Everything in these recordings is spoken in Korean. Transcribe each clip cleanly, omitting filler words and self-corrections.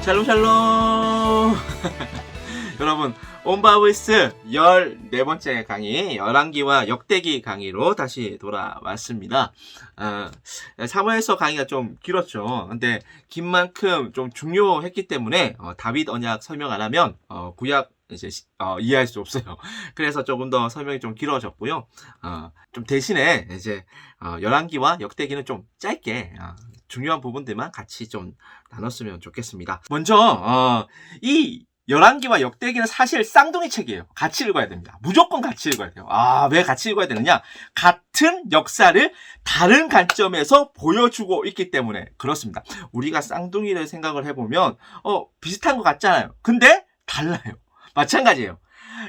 샬롬 여러분, 온바브이스 14번째 강의, 열왕기와 역대기 강의로 다시 돌아왔습니다. 사무엘서 강의가 좀 길었죠. 근데 긴 만큼 좀 중요했기 때문에 다윗 언약 설명 안 하면 구약 이제 이해할 수 없어요. 그래서 조금 더 설명이 좀 길어졌고요. 좀 대신에 이제 열왕기와 역대기는 좀 짧게 중요한 부분들만 같이 좀 나눴으면 좋겠습니다. 먼저 이 열왕기와 역대기는 사실 쌍둥이 책이에요. 같이 읽어야 됩니다. 무조건 같이 읽어야 돼요. 왜 같이 읽어야 되느냐? 같은 역사를 다른 관점에서 보여주고 있기 때문에 그렇습니다. 우리가 쌍둥이를 생각을 해보면 비슷한 것 같잖아요. 근데 달라요. 마찬가지예요.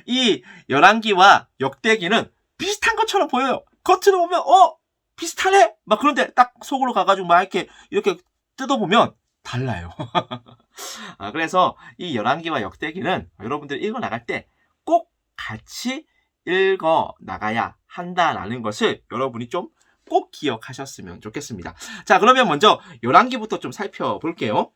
이 열왕기와 역대기는 비슷한 것처럼 보여요. 겉으로 보면 비슷하네? 막 그런데 딱 속으로 가가지고 막 이렇게 뜯어보면 달라요. 그래서 이 열왕기와 역대기는 여러분들 읽어 나갈 때 꼭 같이 읽어 나가야 한다라는 것을 여러분이 좀 꼭 기억하셨으면 좋겠습니다. 자, 그러면 먼저 열왕기부터 좀 살펴볼게요.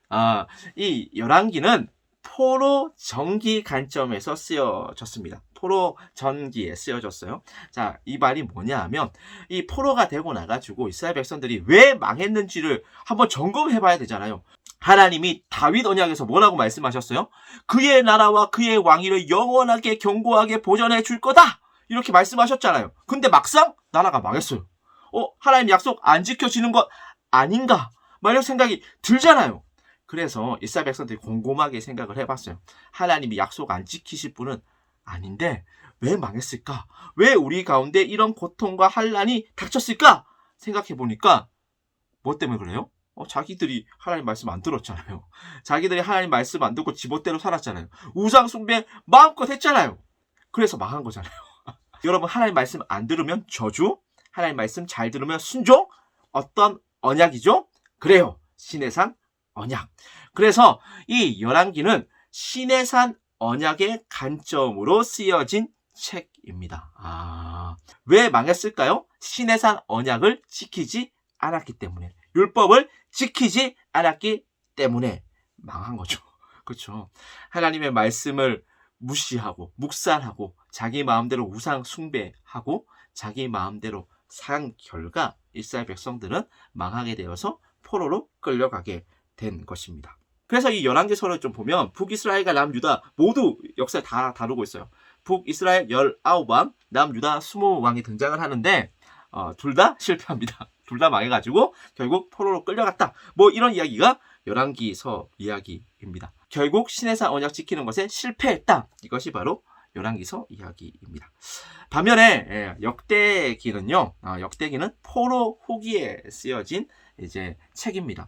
이 열왕기는 포로 전기 관점에서 쓰여졌습니다. 포로 전기에 쓰여졌어요. 자, 이 말이 뭐냐 하면 이 포로가 되고 나가지고 이스라엘 백성들이 왜 망했는지를 한번 점검해 봐야 되잖아요. 하나님이 다윗 언약에서 뭐라고 말씀하셨어요? 그의 나라와 그의 왕위를 영원하게 견고하게 보존해 줄 거다! 이렇게 말씀하셨잖아요. 근데 막상 나라가 망했어요. 하나님 약속 안 지켜지는 것 아닌가? 막 이런 생각이 들잖아요. 그래서 이스라엘 백성들이 곰곰하게 생각을 해봤어요. 하나님이 약속 안 지키실 분은 아닌데 왜 망했을까? 왜 우리 가운데 이런 고통과 환난이 닥쳤을까? 생각해보니까 뭐 때문에 그래요? 자기들이 하나님 말씀 안 들었잖아요. 자기들이 하나님 말씀 안 듣고 지멋대로 살았잖아요. 우상 숭배 마음껏 했잖아요. 그래서 망한 거잖아요. 여러분, 하나님 말씀 안 들으면 저주, 하나님 말씀 잘 들으면 순종. 어떤 언약이죠? 그래요. 시내산 언약. 그래서 이 열왕기는 시내산 언약의 관점으로 쓰여진 책입니다. 왜 망했을까요? 시내산 언약을 지키지 않았기 때문에, 율법을 지키지 않았기 때문에 망한 거죠. 그렇죠. 하나님의 말씀을 무시하고 묵살하고 자기 마음대로 우상 숭배하고 자기 마음대로 산 결과 이스라엘 백성들은 망하게 되어서 포로로 끌려가게 된 것입니다. 그래서 이 열왕기서를 좀 보면 북이스라엘과 남유다 모두 역사를 다 다루고 있어요. 북이스라엘 19왕, 남유다 20왕이 등장을 하는데 둘 다 실패합니다. 둘 다 망해가지고 결국 포로로 끌려갔다. 뭐 이런 이야기가 열왕기서 이야기입니다. 결국 시내산 언약 지키는 것에 실패했다. 이것이 바로 열왕기서 이야기입니다. 반면에 역대기는요. 역대기는 포로 후기에 쓰여진 이제 책입니다.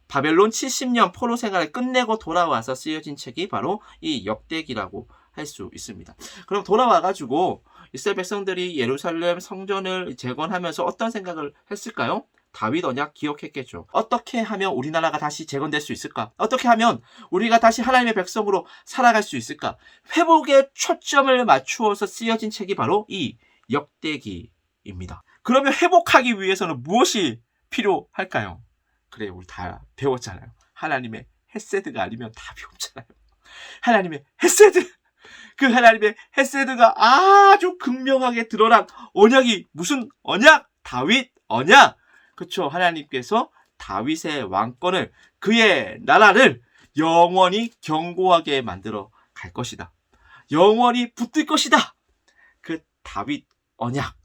바벨론 70년 포로 생활을 끝내고 돌아와서 쓰여진 책이 바로 이 역대기라고 할 수 있습니다. 그럼 돌아와가지고 이스라엘 백성들이 예루살렘 성전을 재건하면서 어떤 생각을 했을까요? 다윗 언약 기억했겠죠. 어떻게 하면 우리나라가 다시 재건될 수 있을까? 어떻게 하면 우리가 다시 하나님의 백성으로 살아갈 수 있을까? 회복에 초점을 맞추어서 쓰여진 책이 바로 이 역대기입니다. 그러면 회복하기 위해서는 무엇이 필요할까요? 그래, 우리 다 배웠잖아요. 하나님의 헤세드가 아니면 답이 없잖아요. 하나님의 헤세드! 그 하나님의 헤세드가 아주 극명하게 드러난 언약이 무슨 언약? 다윗 언약! 그쵸. 하나님께서 다윗의 왕권을, 그의 나라를 영원히 견고하게 만들어 갈 것이다. 영원히 붙들 것이다. 그 다윗 언약.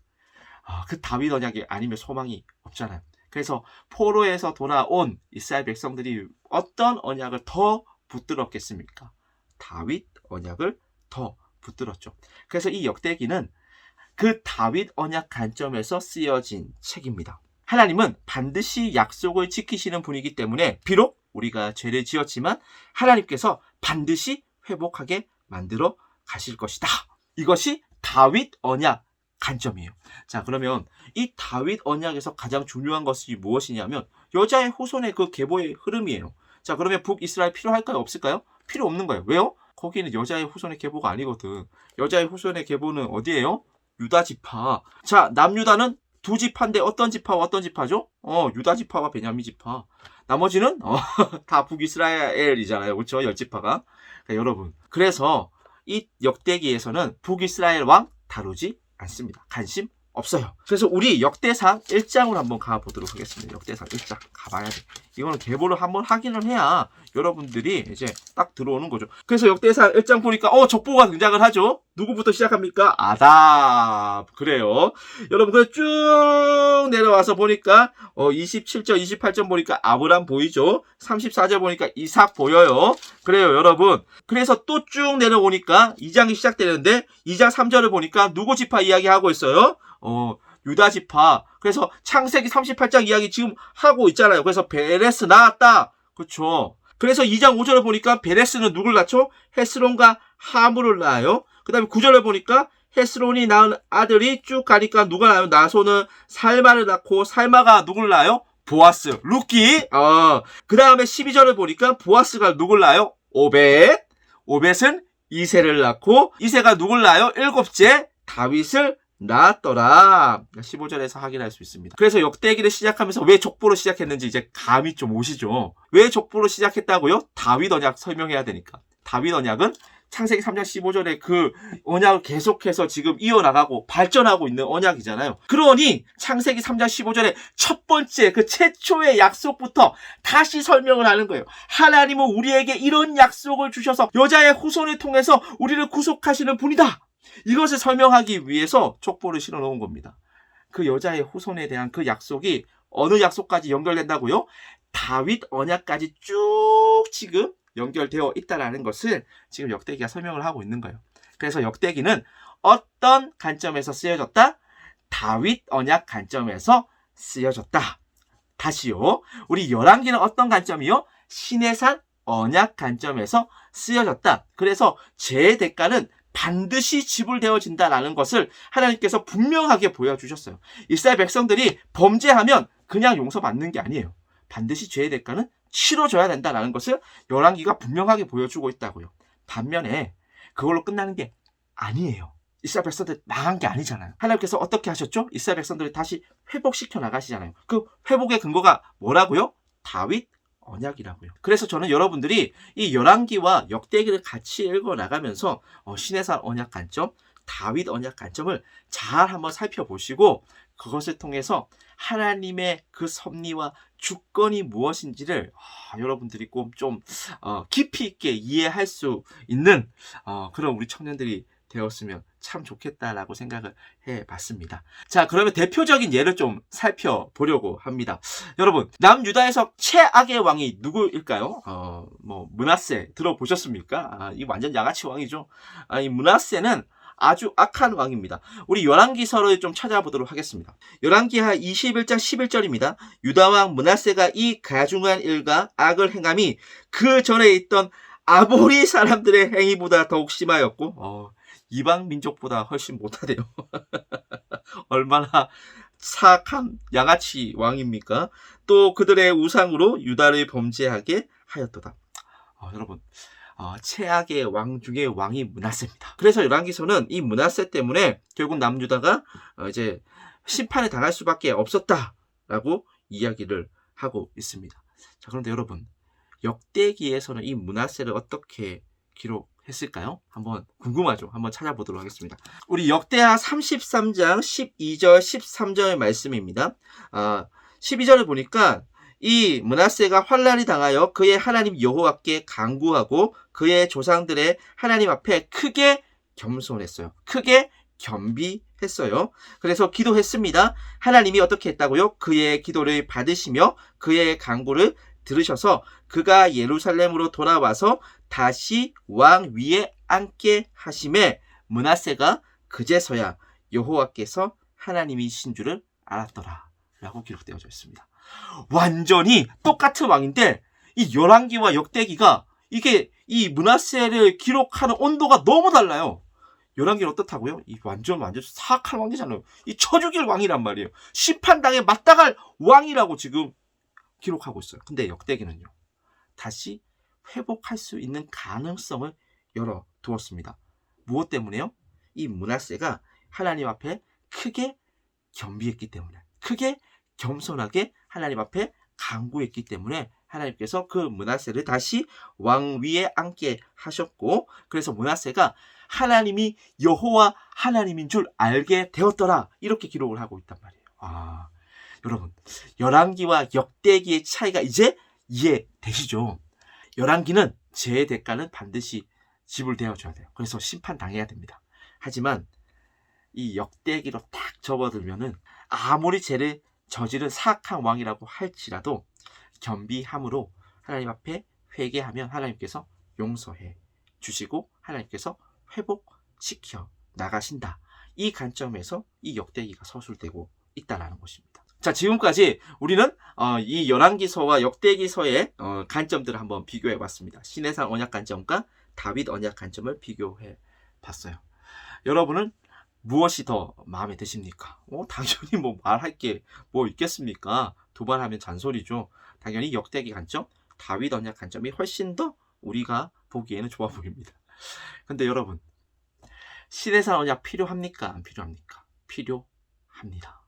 그 다윗 언약이 아니면 소망이 없잖아요. 그래서 포로에서 돌아온 이스라엘 백성들이 어떤 언약을 더 붙들었겠습니까? 다윗 언약을 더 붙들었죠. 그래서 이 역대기는 그 다윗 언약 관점에서 쓰여진 책입니다. 하나님은 반드시 약속을 지키시는 분이기 때문에 비록 우리가 죄를 지었지만 하나님께서 반드시 회복하게 만들어 가실 것이다. 이것이 다윗 언약 관점이에요. 자, 그러면 이 다윗 언약에서 가장 중요한 것이 무엇이냐면 여자의 후손의 그 계보의 흐름이에요. 자, 그러면 북이스라엘 필요할까요? 없을까요? 필요 없는 거예요. 왜요? 거기는 여자의 후손의 계보가 아니거든. 여자의 후손의 계보는 어디예요? 유다 지파. 자, 남유다는 두 지파인데 어떤 지파와 어떤 지파죠? 유다 지파와 베냐민 지파. 나머지는 다 북이스라엘이잖아요. 그렇죠? 10지파가. 그러니까 여러분. 그래서 이 역대기에서는 북이스라엘 왕 다루지 않습니다. 관심 없어요. 그래서 우리 역대상 1장으로 한번 가보도록 하겠습니다. 역대상 1장 가봐야 돼. 이거는 계보를 한번 확인을 해야 여러분들이 이제 딱 들어오는 거죠. 그래서 역대상 1장 보니까 족보가 등장을 하죠. 누구부터 시작합니까? 아답. 그래요. 여러분 쭉 내려와서 보니까 27절 28절 보니까 아브람 보이죠. 34절 보니까 이삭 보여요. 그래요 여러분. 그래서 또 쭉 내려오니까 2장이 시작되는데 2장 3절을 보니까 누구 지파 이야기하고 있어요? 유다 지파. 그래서 창세기 38장 이야기 지금 하고 있잖아요. 그래서 베레스 나왔다. 그렇죠. 그래서 2장 5절을 보니까 베레스는 누굴 낳죠? 헤스론과 하물을 낳아요. 그 다음에 9절을 보니까 헤스론이 낳은 아들이 쭉 가니까 누가 낳아요? 나소는 살마를 낳고 살마가 누굴 낳아요? 보아스, 루키. 그 다음에 12절을 보니까 보아스가 누굴 낳아요? 오벳은 이새를 낳고 이새가 누굴 낳아요? 7째 다윗을 낳았더라. 15절에서 확인할 수 있습니다. 그래서 역대기를 시작하면서 왜 족보로 시작했는지 이제 감이 좀 오시죠. 왜 족보로 시작했다고요? 다윗 언약 설명해야 되니까. 다윗 언약은 창세기 3장 15절에 그 언약을 계속해서 지금 이어나가고 발전하고 있는 언약이잖아요. 그러니 창세기 3장 15절에 첫 번째 그 최초의 약속부터 다시 설명을 하는 거예요. 하나님은 우리에게 이런 약속을 주셔서 여자의 후손을 통해서 우리를 구속하시는 분이다. 이것을 설명하기 위해서 족보를 실어 놓은 겁니다. 그 여자의 후손에 대한 그 약속이 어느 약속까지 연결된다고요? 다윗 언약까지 쭉 지금 연결되어 있다는 것을 지금 역대기가 설명을 하고 있는 거예요. 그래서 역대기는 어떤 관점에서 쓰여졌다? 다윗 언약 관점에서 쓰여졌다. 다시요. 우리 열왕기는 어떤 관점이요? 시내산 언약 관점에서 쓰여졌다. 그래서 죄의 대가는 반드시 지불되어진다라는 것을 하나님께서 분명하게 보여주셨어요. 이스라엘 백성들이 범죄하면 그냥 용서받는 게 아니에요. 반드시 죄의 대가는 치러줘야 된다는 것을 열왕기가 분명하게 보여주고 있다고요. 반면에 그걸로 끝나는 게 아니에요. 이스라엘 백성들 망한 게 아니잖아요. 하나님께서 어떻게 하셨죠? 이스라엘 백성들을 다시 회복시켜 나가시잖아요. 그 회복의 근거가 뭐라고요? 다윗 언약이라고요. 그래서 저는 여러분들이 이 열왕기와 역대기를 같이 읽어 나가면서 시내산 언약 관점, 다윗 언약 관점을 잘 한번 살펴보시고 그것을 통해서 하나님의 그 섭리와 주권이 무엇인지를 여러분들이 꼭 좀 깊이 있게 이해할 수 있는 그런 우리 청년들이 되었으면 참 좋겠다라고 생각을 해봤습니다. 자, 그러면 대표적인 예를 좀 살펴보려고 합니다. 여러분, 남유다에서 최악의 왕이 누구일까요? 므낫세 들어보셨습니까? 이 완전 양아치 왕이죠. 이 므낫세는 아주 악한 왕입니다. 우리 열왕기서를 좀 찾아보도록 하겠습니다. 열왕기하 21장 11절입니다. 유다왕 므낫세가 이 가중한 일과 악을 행함이 그 전에 있던 아모리 사람들의 행위보다 더욱 심하였고 이방 민족보다 훨씬 못하대요. 얼마나 사악한 양아치 왕입니까? 또 그들의 우상으로 유다를 범죄하게 하였도다. 여러분, 최악의 왕 중에 왕이 므낫세입니다. 그래서 열왕기서는 이 므낫세 때문에 결국 남유다가 이제 심판에 당할 수밖에 없었다라고 이야기를 하고 있습니다. 자, 그런데 여러분, 역대기에서는 이 므낫세를 어떻게 기록했을까요? 한번 궁금하죠? 한번 찾아보도록 하겠습니다. 우리 역대하 33장 12절 13절의 말씀입니다. 12절을 보니까 이 므낫세가 환난이 당하여 그의 하나님 여호와께 간구하고 그의 조상들의 하나님 앞에 크게 겸손했어요. 크게 겸비했어요. 그래서 기도했습니다. 하나님이 어떻게 했다고요? 그의 기도를 받으시며 그의 간구를 들으셔서 그가 예루살렘으로 돌아와서 다시 왕 위에 앉게 하심에 므낫세가 그제서야 여호와께서 하나님이신 줄을 알았더라 라고 기록되어져 있습니다. 완전히 똑같은 왕인데 이 열왕기와 역대기가 이게 이 므낫세를 기록하는 온도가 너무 달라요. 열왕기는 어떻다고요? 이 완전 사악한 왕이잖아요. 이 쳐 죽일 왕이란 말이에요. 심판당에 마땅할 왕이라고 지금 기록하고 있어요. 근데 역대기는요, 다시 회복할 수 있는 가능성을 열어두었습니다. 무엇 때문에요? 이 므낫세가 하나님 앞에 크게 겸비했기 때문에, 크게 겸손하게 하나님 앞에 간구했기 때문에 하나님께서 그 므낫세를 다시 왕 위에 앉게 하셨고, 그래서 므낫세가 하나님이 여호와 하나님인 줄 알게 되었더라, 이렇게 기록을 하고 있단 말이에요. 여러분, 열왕기와 역대기의 차이가 이제 이해되시죠? 열왕기는 죄의 대가는 반드시 지불되어줘야 돼요. 그래서 심판당해야 됩니다. 하지만 이 역대기로 딱 접어들면은 아무리 죄를 저지른 사악한 왕이라고 할지라도 겸비함으로 하나님 앞에 회개하면 하나님께서 용서해 주시고 하나님께서 회복시켜 나가신다. 이 관점에서 이 역대기가 서술되고 있다는 것입니다. 자, 지금까지 우리는 이 열왕기서와 역대기서의 관점들을 한번 비교해 봤습니다. 시내산 언약 관점과 다윗 언약 관점을 비교해 봤어요. 여러분은 무엇이 더 마음에 드십니까? 당연히 뭐 말할 게 뭐 있겠습니까? 도발하면 잔소리죠. 당연히 역대기 관점, 다윗 언약 관점이 훨씬 더 우리가 보기에는 좋아 보입니다. 근데 여러분, 시내산 언약 필요합니까? 안 필요합니까? 필요합니다.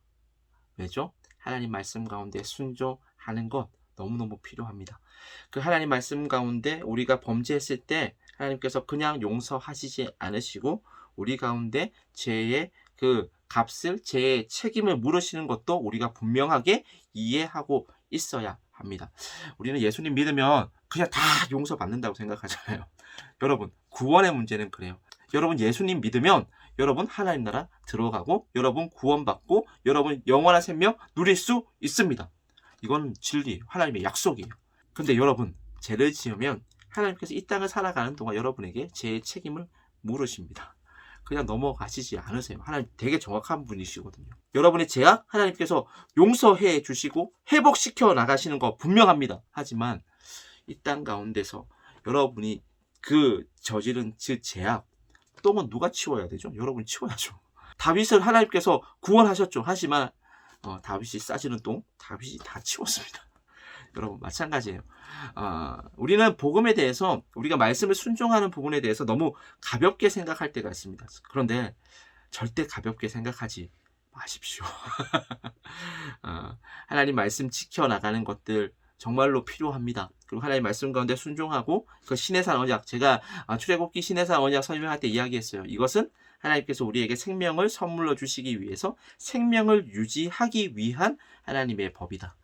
왜죠? 하나님 말씀 가운데 순종하는 것 너무너무 필요합니다. 그 하나님 말씀 가운데 우리가 범죄했을 때 하나님께서 그냥 용서하시지 않으시고 우리 가운데 죄의 그 값을, 죄의 책임을 물으시는 것도 우리가 분명하게 이해하고 있어야 합니다. 우리는 예수님 믿으면 그냥 다 용서받는다고 생각하잖아요. 여러분, 구원의 문제는 그래요. 여러분 예수님 믿으면 여러분 하나님 나라 들어가고 여러분 구원받고 여러분 영원한 생명 누릴 수 있습니다. 이건 진리, 하나님의 약속이에요. 근데 여러분, 죄를 지으면 하나님께서 이 땅을 살아가는 동안 여러분에게 죄의 책임을 물으십니다. 그냥 넘어가시지 않으세요. 하나님 되게 정확한 분이시거든요. 여러분의 죄악 하나님께서 용서해 주시고 회복시켜 나가시는 거 분명합니다. 하지만 이 땅 가운데서 여러분이 그 저지른 그 죄악, 똥은 누가 치워야 되죠? 여러분이 치워야죠. 다윗을 하나님께서 구원하셨죠. 하지만 다윗이 싸지는 똥, 다윗이 다 치웠습니다. 여러분 마찬가지예요. 우리는 복음에 대해서, 우리가 말씀을 순종하는 부분에 대해서 너무 가볍게 생각할 때가 있습니다. 그런데 절대 가볍게 생각하지 마십시오. 하나님 말씀 지켜나가는 것들 정말로 필요합니다. 그리고 하나님 말씀 가운데 순종하고 그 시내산 언약, 제가 출애굽기 시내산 언약 설명할 때 이야기했어요. 이것은 하나님께서 우리에게 생명을 선물로 주시기 위해서 생명을 유지하기 위한 하나님의 법이다.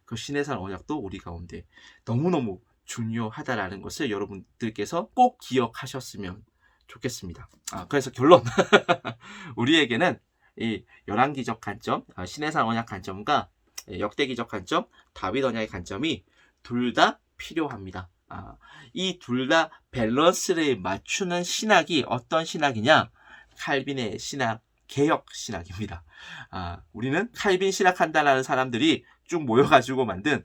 그 시내산 언약도 우리 가운데 너무너무 중요하다라는 것을 여러분들께서 꼭 기억하셨으면 좋겠습니다. 그래서 결론. 우리에게는 이 열왕기적 관점, 시내산 언약 관점과 역대기적 관점, 다윗 언약의 관점이 둘 다 필요합니다. 이 둘 다 밸런스를 맞추는 신학이 어떤 신학이냐? 칼빈의 신학, 개혁 신학입니다. 우리는 칼빈 신학한다라는 사람들이 쭉 모여가지고 만든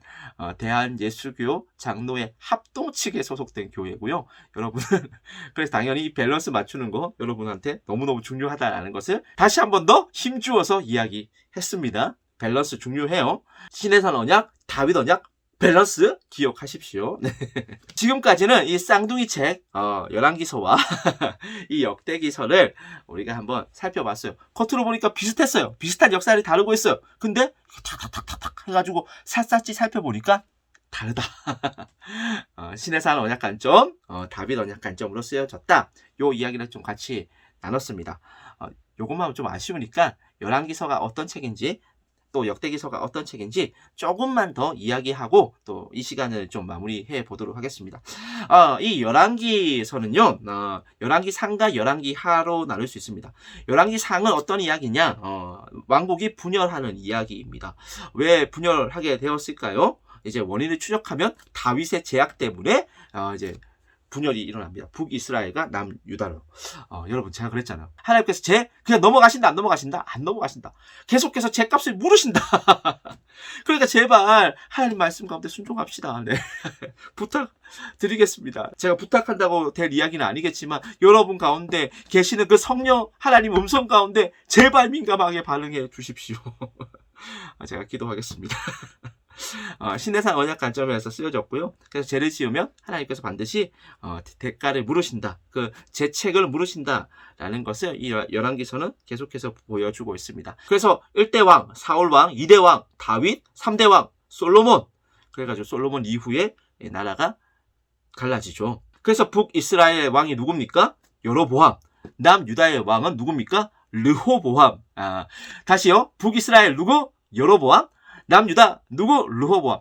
대한예수교 장로회 합동 측에 소속된 교회고요. 여러분은 그래서 당연히 이 밸런스 맞추는 거 여러분한테 너무너무 중요하다라는 것을 다시 한 번 더 힘주어서 이야기했습니다. 밸런스 중요해요. 시내산 언약, 다윗 언약, 밸런스 기억하십시오. 네. 지금까지는 이 쌍둥이 책 열왕기서와 이 역대기서를 우리가 한번 살펴봤어요. 겉으로 보니까 비슷했어요. 비슷한 역사를 다루고 있어요. 근데 탁탁탁탁 해가지고 샅샅이 살펴보니까 다르다. 시내산 언약 관점, 다윗 언약 관점으로 쓰여졌다. 요 이야기를 좀 같이 나눴습니다. 요것만 좀 아쉬우니까 열왕기서가 어떤 책인지, 또 역대기서가 어떤 책인지 조금만 더 이야기하고 또 이 시간을 좀 마무리해 보도록 하겠습니다. 이 열왕기서는요, 열왕기 상과 열왕기 하로 나눌 수 있습니다. 열왕기 상은 어떤 이야기냐? 왕국이 분열하는 이야기입니다. 왜 분열하게 되었을까요? 이제 원인을 추적하면 다윗의 제약 때문에 이제 분열이 일어납니다. 북이스라엘과 남유다로. 여러분 제가 그랬잖아요. 하나님께서 그냥 넘어가신다, 안 넘어가신다? 안 넘어가신다. 계속해서 죄값을 물으신다. 그러니까 제발 하나님 말씀 가운데 순종합시다. 네. 부탁드리겠습니다. 제가 부탁한다고 될 이야기는 아니겠지만 여러분 가운데 계시는 그 성령 하나님 음성 가운데 제발 민감하게 반응해 주십시오. 제가 기도하겠습니다. 신해상 언약 관점에서 쓰여졌고요. 그래서 죄를 지으면 하나님께서 반드시 대가를 물으신다. 그 재책을 물으신다라는 것을 이 열왕기서는 계속해서 보여주고 있습니다. 그래서 1대 왕, 사울 왕, 2대 왕, 다윗, 3대 왕, 솔로몬. 그래가지고 솔로몬 이후에 나라가 갈라지죠. 그래서 북이스라엘 왕이 누굽니까? 여로보암. 남유다의 왕은 누굽니까? 르호보암. 다시요. 북이스라엘 누구? 여로보암. 남유다 누구? 르호보암.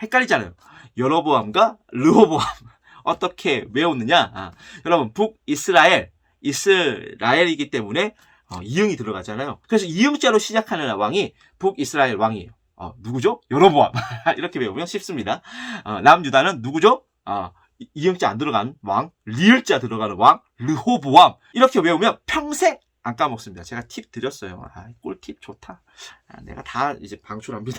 헷갈리잖아요. 여로보암과 르호보암. 어떻게 외웠느냐? 여러분 북이스라엘, 이스라엘이기 때문에 이응이 들어가잖아요. 그래서 이응자로 시작하는 왕이 북이스라엘 왕이에요. 누구죠? 여로보암. 이렇게 외우면 쉽습니다. 남유다는 누구죠? 이응자 안 들어간 왕, 리을자 들어가는 왕, 르호보암. 이렇게 외우면 평생 안 까먹습니다. 제가 팁 드렸어요. 꿀팁 좋다. 내가 다 이제 방출합니다.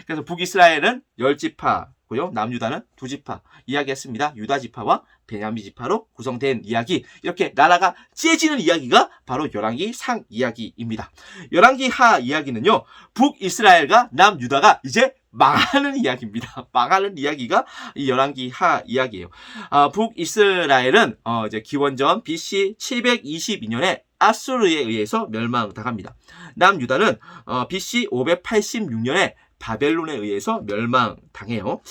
그래서 북이스라엘은 10지파고요. 남유다는 2지파. 이야기했습니다. 유다 지파와 베냐민 지파로 구성된 이야기. 이렇게 나라가 째지는 이야기가 바로 열왕기 상 이야기입니다. 열왕기 하 이야기는요. 북이스라엘과 남유다가 이제 망하는 이야기입니다. 망하는 이야기가 이 열왕기 하 이야기예요. 북이스라엘은 이제 기원전 BC 722년에 아수르에 의해서 멸망당합니다. 남유다는 BC 586년에 바벨론에 의해서 멸망당해요.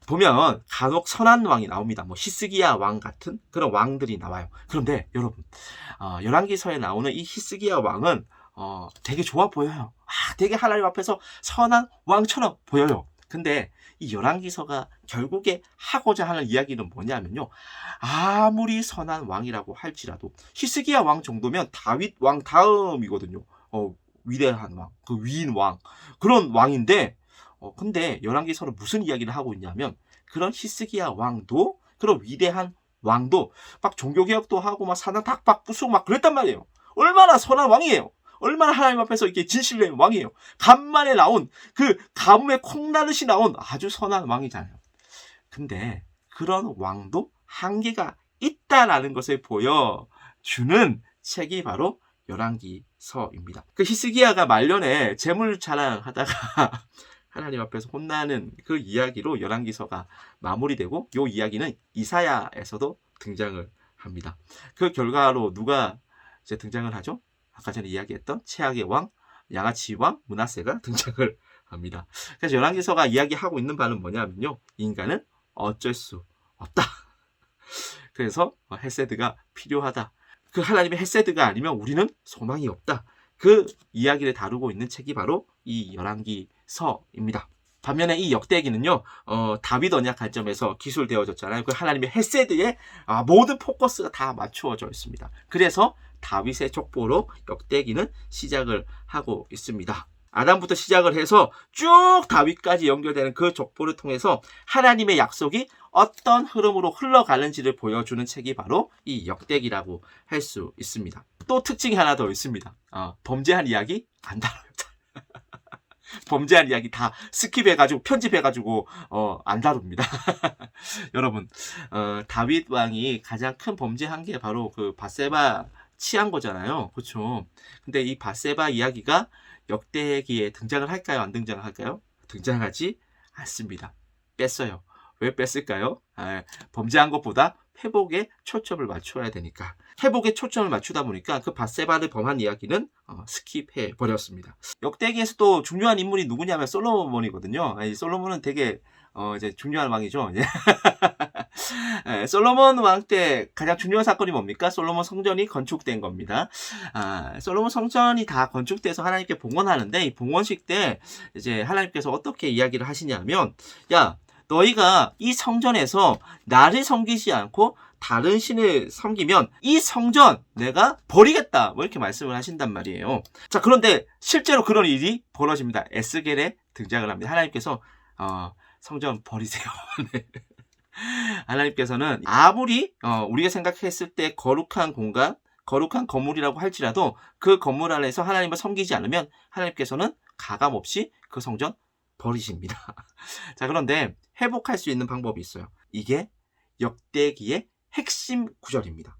보면 간혹 선한 왕이 나옵니다. 뭐 히스기야 왕 같은 그런 왕들이 나와요. 그런데 여러분, 열왕기서에 나오는 이 히스기야 왕은 되게 좋아 보여요. 되게 하나님 앞에서 선한 왕처럼 보여요. 근데 이 열왕기서가 결국에 하고자 하는 이야기는 뭐냐면요. 아무리 선한 왕이라고 할지라도 히스기야 왕 정도면 다윗 왕 다음이거든요. 위대한 왕, 그 위인 왕, 그런 왕인데, 근데 열왕기서는 무슨 이야기를 하고 있냐면, 그런 히스기야 왕도, 그런 위대한 왕도, 막 종교개혁도 하고, 막 사당 닭박 부수고 막 그랬단 말이에요. 얼마나 선한 왕이에요. 얼마나 하나님 앞에서 이렇게 진실된 왕이에요. 간만에 나온, 그 가뭄에 콩나듯이 나온 아주 선한 왕이잖아요. 근데 그런 왕도 한계가 있다라는 것을 보여주는 책이 바로 열왕기서입니다. 그 히스기야가 말년에 재물 자랑하다가 하나님 앞에서 혼나는 그 이야기로 열왕기서가 마무리되고 이 이야기는 이사야에서도 등장을 합니다. 그 결과로 누가 이제 등장을 하죠? 아까 전에 이야기했던 최악의 왕, 양아치 왕 므낫세가 등장을 합니다. 그래서 열왕기서가 이야기하고 있는 바는 뭐냐면요. 인간은 어쩔 수 없다. 그래서 헤세드가 필요하다. 그 하나님의 헤세드가 아니면 우리는 소망이 없다. 그 이야기를 다루고 있는 책이 바로 이 열왕기서입니다. 반면에 이 역대기는요, 다윗 언약 관점에서 기술되어졌잖아요. 그 하나님의 헤세드에 모든 포커스가 다 맞추어져 있습니다. 그래서 다윗의 족보로 역대기는 시작을 하고 있습니다. 아담부터 시작을 해서 쭉 다윗까지 연결되는 그 족보를 통해서 하나님의 약속이 어떤 흐름으로 흘러가는지를 보여주는 책이 바로 이 역대기라고 할 수 있습니다. 또 특징이 하나 더 있습니다. 범죄한 이야기 안 다뤄요. 범죄한 이야기 다 스킵해가지고 편집해가지고 안 다룹니다. 여러분, 다윗 왕이 가장 큰 범죄한 게 바로 그 밧세바 취한 거잖아요. 그렇죠? 근데 이 밧세바 이야기가 역대기에 등장을 할까요? 안 등장을 할까요? 등장하지 않습니다. 뺐어요. 왜 뺐을까요? 범죄한 것보다 회복에 초점을 맞춰야 되니까. 회복에 초점을 맞추다 보니까 그 밧세바를 범한 이야기는 스킵해 버렸습니다. 역대기에서 또 중요한 인물이 누구냐면 솔로몬이거든요. 이 솔로몬은 되게 이제 중요한 왕이죠. 솔로몬 왕 때 가장 중요한 사건이 뭡니까? 솔로몬 성전이 건축된 겁니다. 솔로몬 성전이 다 건축돼서 하나님께 봉헌하는데 이 봉헌식 때 이제 하나님께서 어떻게 이야기를 하시냐면, 야, 너희가 이 성전에서 나를 섬기지 않고 다른 신을 섬기면 이 성전 내가 버리겠다. 뭐 이렇게 말씀을 하신단 말이에요. 자, 그런데 실제로 그런 일이 벌어집니다. 에스겔에 등장을 합니다. 하나님께서 성전 버리세요. 네. 하나님께서는 아무리 우리가 생각했을 때 거룩한 공간, 거룩한 건물이라고 할지라도 그 건물 안에서 하나님을 섬기지 않으면 하나님께서는 가감없이 그 성전 버리십니다. 자, 그런데 회복할 수 있는 방법이 있어요. 이게 역대기의 핵심 구절입니다.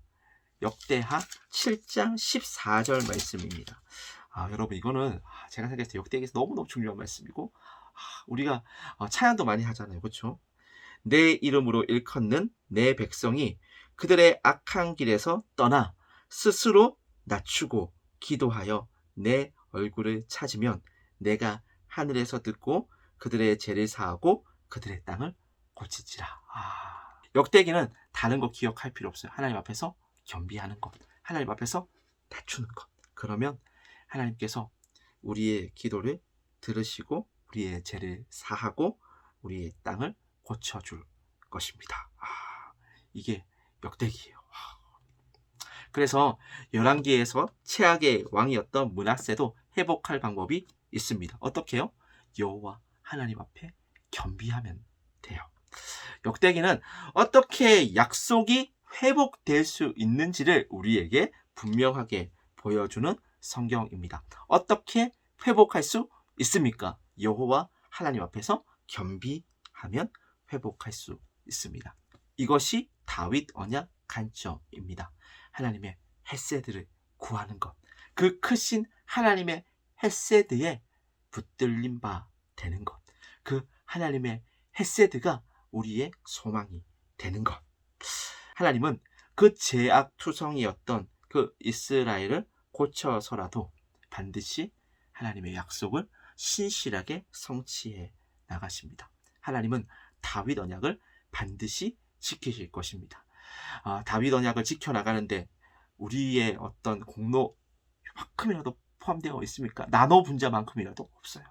역대하 7장 14절 말씀입니다. 여러분 이거는 제가 생각했을 때 역대기에서 너무너무 중요한 말씀이고 우리가 찬양도 많이 하잖아요. 그렇죠? 내 이름으로 일컫는 내 백성이 그들의 악한 길에서 떠나 스스로 낮추고 기도하여 내 얼굴을 찾으면 내가 하늘에서 듣고 그들의 죄를 사하고 그들의 땅을 고치지라. 역대기는 다른 거 기억할 필요 없어요. 하나님 앞에서 겸비하는 것, 하나님 앞에서 낮추는 것. 그러면 하나님께서 우리의 기도를 들으시고 우리의 죄를 사하고 우리의 땅을 고쳐줄 것입니다. 이게 역대기예요. 그래서 열왕기에서 최악의 왕이었던 므낫세도 회복할 방법이 있습니다. 어떻게 해요? 여호와 하나님 앞에 겸비하면 돼요. 역대기는 어떻게 약속이 회복될 수 있는지를 우리에게 분명하게 보여주는 성경입니다. 어떻게 회복할 수 있습니까? 여호와 하나님 앞에서 겸비하면 회복할 수 있습니다. 이것이 다윗 언약 관점입니다. 하나님의 헤세드를 구하는 것. 그 크신 하나님의 헤세드에 붙들림 바 되는 것. 그 하나님의 헤세드가 우리의 소망이 되는 것. 하나님은 그 죄악투성이었던 그 이스라엘을 고쳐서라도 반드시 하나님의 약속을 신실하게 성취해 나가십니다. 하나님은 다윗 언약을 반드시 지키실 것입니다. 다윗 언약을 지켜나가는데 우리의 어떤 공로만큼이라도 포함되어 있습니까? 나눠 분자만큼이라도 없어요.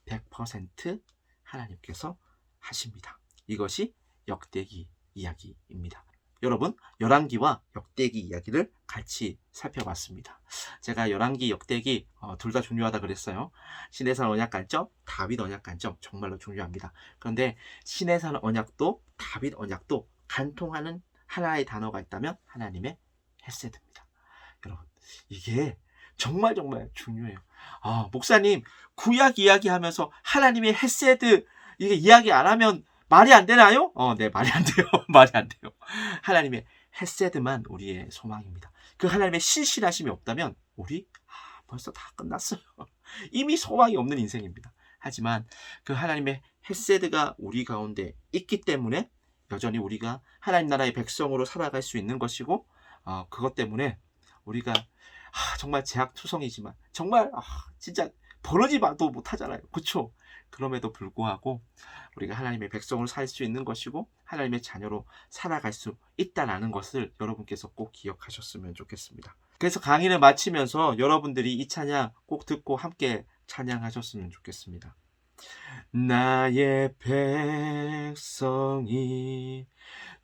100% 하나님께서 하십니다. 이것이 역대기 이야기입니다. 여러분, 열왕기와 역대기 이야기를 같이 살펴봤습니다. 제가 열왕기, 역대기 둘 다 중요하다 그랬어요. 시내산 언약 관점, 다윗 언약 관점 정말로 중요합니다. 그런데 시내산 언약도 다윗 언약도 간통하는 하나의 단어가 있다면 하나님의 헤세드입니다. 여러분, 이게 정말 중요해요. 목사님, 구약 이야기하면서 하나님의 헤세드 이게 이야기 안 하면 말이 안 되나요? 네, 말이 안 돼요. 말이 안 돼요. 하나님의 헤세드만 우리의 소망입니다. 그 하나님의 신실하심이 없다면 우리 벌써 다 끝났어요. 이미 소망이 없는 인생입니다. 하지만 그 하나님의 헤세드가 우리 가운데 있기 때문에 여전히 우리가 하나님 나라의 백성으로 살아갈 수 있는 것이고 그것 때문에 우리가 정말 제약투성이지만 정말 진짜 버르지 봐도 못하잖아요. 그렇죠? 그럼에도 불구하고 우리가 하나님의 백성으로 살 수 있는 것이고 하나님의 자녀로 살아갈 수 있다는 것을 여러분께서 꼭 기억하셨으면 좋겠습니다. 그래서 강의를 마치면서 여러분들이 이 찬양 꼭 듣고 함께 찬양하셨으면 좋겠습니다. 나의 백성이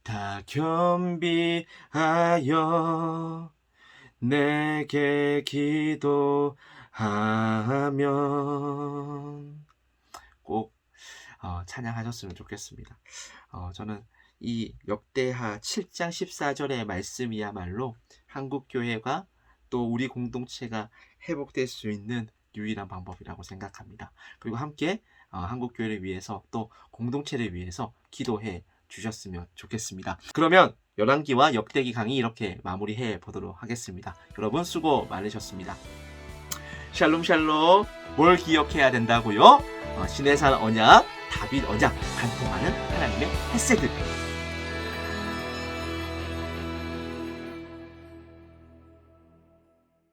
다 겸비하여 내게 기도하면 꼭 찬양하셨으면 좋겠습니다. 저는 이 역대하 7장 14절의 말씀이야말로 한국교회가 또 우리 공동체가 회복될 수 있는 유일한 방법이라고 생각합니다. 그리고 함께 한국교회를 위해서 또 공동체를 위해서 기도해 주셨으면 좋겠습니다. 그러면 열왕기와 역대기 강의 이렇게 마무리해 보도록 하겠습니다. 여러분 수고 많으셨습니다. 샬롬 샬롬. 뭘 기억해야 된다고요? 시내산 언약, 다윗 언약, 간통하는 하나님의 헤세드.